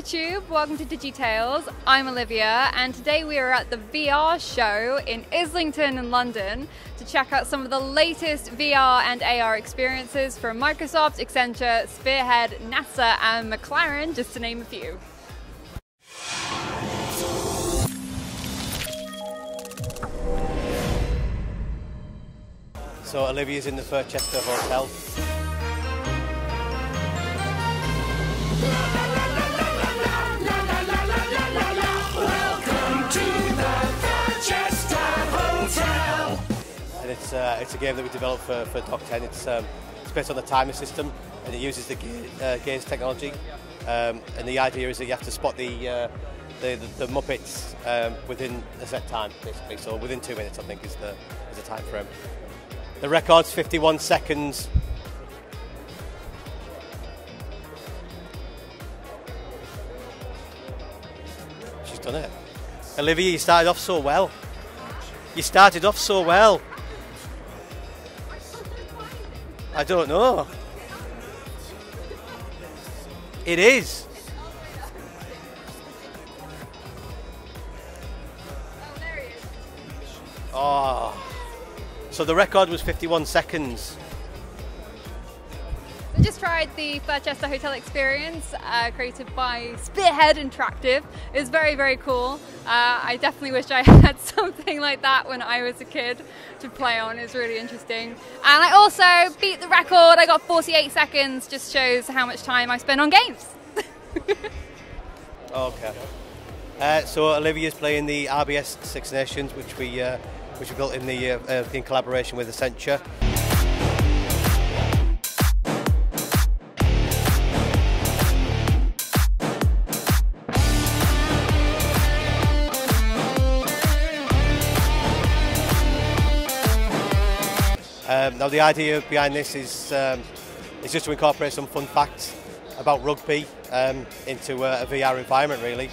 YouTube, welcome to DigiTales. I'm Olivia and today we are at the VR show in Islington in London to check out some of the latest VR and AR experiences from Microsoft, Accenture, Spearhead, NASA and McLaren, just to name a few. So Olivia's in the Furchester Hotel. Welcome to the Furchester Hotel. And it's a game that we developed for Dock 10. It's based on the timer system and it uses the gaze technology. And the idea is that you have to spot the Muppets within a set time, basically. So within 2 minutes, I think, is the time frame. The record's 51 seconds. She's done it. Olivia, you started off so well. You started off so well. I don't know. It is. Oh, there he is. Oh. So the record was 51 seconds. I just tried the Furchester Hotel experience created by Spearhead Interactive. It was very, very cool. I definitely wish I had something like that when I was a kid to play on. It was really interesting. And I also beat the record. I got 48 seconds. Just shows how much time I spend on games. Okay. So Olivia's playing the RBS Six Nations, which we built in collaboration with Accenture. Now the idea behind this is just to incorporate some fun facts about rugby into a VR environment, really.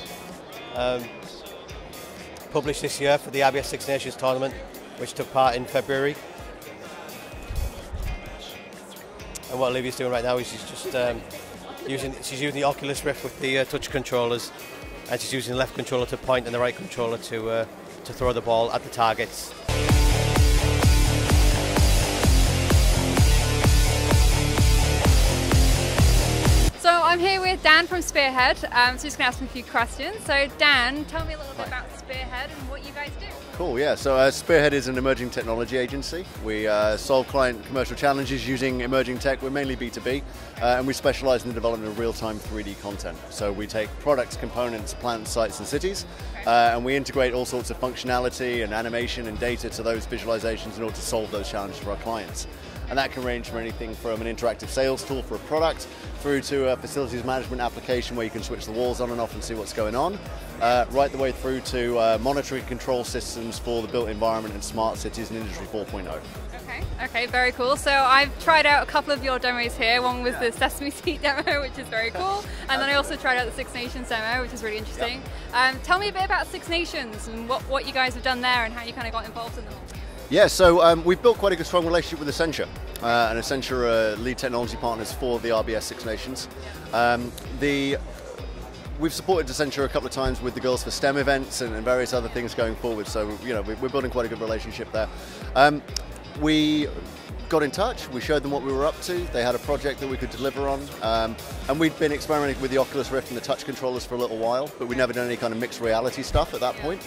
Published this year for the RBS Six Nations tournament, which took part in February. And what Olivia's doing right now is she's just using the Oculus Rift with the touch controllers, and she's using the left controller to point and the right controller to throw the ball at the targets. So I'm here with Dan from Spearhead, so just going to ask him a few questions. So Dan, tell me a little bit about Spearhead and what you guys do. Cool, yeah. So Spearhead is an emerging technology agency. We solve client commercial challenges using emerging tech. We're mainly B2B, and we specialize in the development of real-time 3D content. So we take products, components, plants, sites, and cities, and we integrate all sorts of functionality and animation and data to those visualizations in order to solve those challenges for our clients. And that can range from anything from an interactive sales tool for a product through to a facilities management application where you can switch the walls on and off and see what's going on, right the way through to monitoring control systems for the built environment and smart cities in Industry 4.0. Okay, very cool. So I've tried out a couple of your demos here. One was the Sesame Seat demo, which is very cool. And then I also tried out the Six Nations demo, which is really interesting. Tell me a bit about Six Nations and what you guys have done there and how you kind of got involved in them. Yeah, so we've built quite a good, strong relationship with Accenture, and Accenture are lead technology partners for the RBS Six Nations. We've supported Accenture a couple of times with the Girls for STEM events and various other things going forward, so we're building quite a good relationship there. We got in touch, we showed them what we were up to, they had a project that we could deliver on, and we'd been experimenting with the Oculus Rift and the touch controllers for a little while, but we'd never done any kind of mixed reality stuff at that point.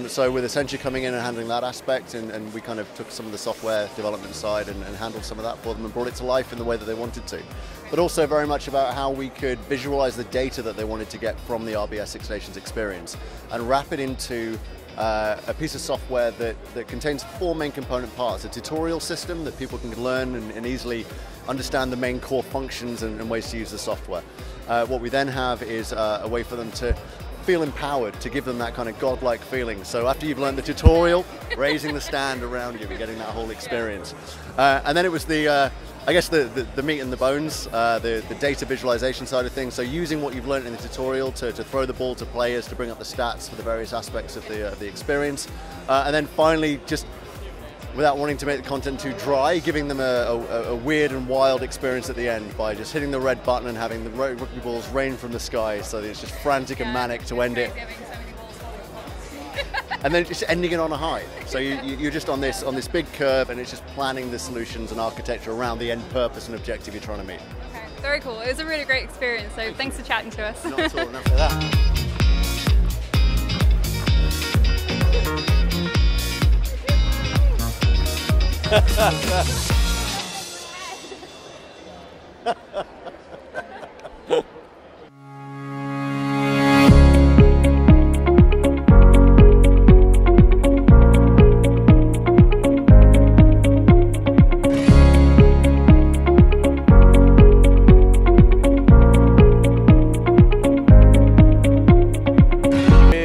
So with Accenture coming in and handling that aspect, and we kind of took some of the software development side and handled some of that for them and brought it to life in the way that they wanted to. But also very much about how we could visualize the data that they wanted to get from the RBS Six Nations experience and wrap it into a piece of software that contains four main component parts: a tutorial system that people can learn and easily understand the main core functions and ways to use the software. What we then have is a way for them to feel empowered, to give them that kind of godlike feeling. So after you've learned the tutorial, raising the stand around you, you're getting that whole experience. And then it was the meat and the bones, the data visualization side of things. So using what you've learned in the tutorial to throw the ball to players, to bring up the stats for the various aspects of the experience. And then finally just without wanting to make the content too dry, giving them a weird and wild experience at the end by just hitting the red button and having the rugby balls rain from the sky, so that it's just frantic and manic to end it. And then just ending it on a high. So you're just on this big curve, and it's just planning the solutions and architecture around the end purpose and objective you're trying to meet. Okay, very cool. It was a really great experience, so thanks for chatting to us. Not at all, enough for that.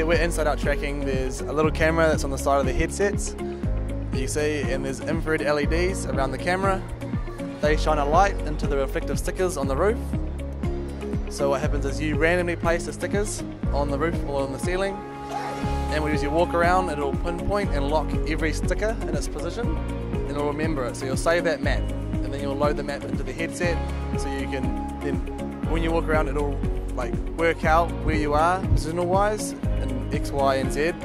We're inside out tracking. There's a little camera that's on the side of the headsets that you see, and there's infrared LEDs around the camera. They shine a light into the reflective stickers on the roof. So what happens is you randomly place the stickers on the roof or on the ceiling, and as you walk around, it'll pinpoint and lock every sticker in its position, and it'll remember it. So you'll save that map, and then you'll load the map into the headset, so you can then, when you walk around, it'll like work out where you are positional wise in X, Y, and Z, and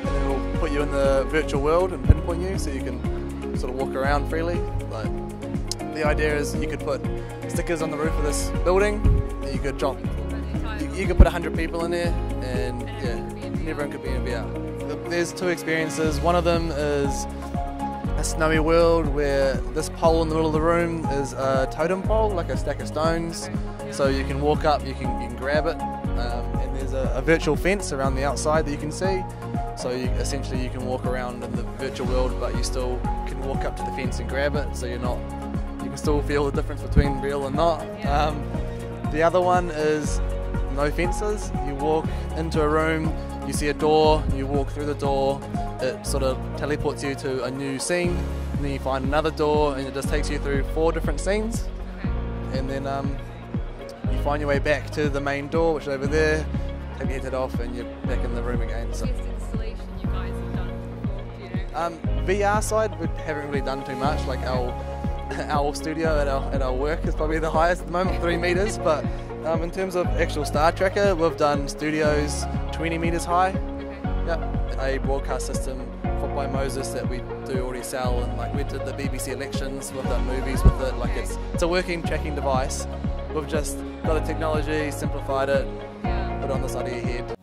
then it'll put you in the virtual world and pinpoint you, so you can sort of walk around freely. Like, the idea is you could put stickers on the roof of this building, and you could drop. You could put 100 people in there, and yeah, everyone could be in VR. There's two experiences. One of them is a snowy world where this pole in the middle of the room is a totem pole, like a stack of stones. So you can walk up, you can grab it, and there's a virtual fence around the outside that you can see. So essentially you can walk around in the virtual world, but you still can walk up to the fence and grab it. So you can still feel the difference between real and not. The other one is no fences. You walk into a room, you see a door, you walk through the door, it sort of teleports you to a new scene, and then you find another door, and it just takes you through 4 different scenes, and then you find your way back to the main door, which is over there, take your headset off, and you're back in the room again. So, Installation you guys have done before, do you know? VR side, we haven't really done too much. Like our studio at our work is probably the highest at the moment, 3 meters, but in terms of actual star tracker, we've done studios 20 meters high. A broadcast system by Moses that we do already sell, and like we did the BBC elections, we've done movies with it. Like it's a working tracking device. We've just got the technology, simplified it, put it on the side of your head.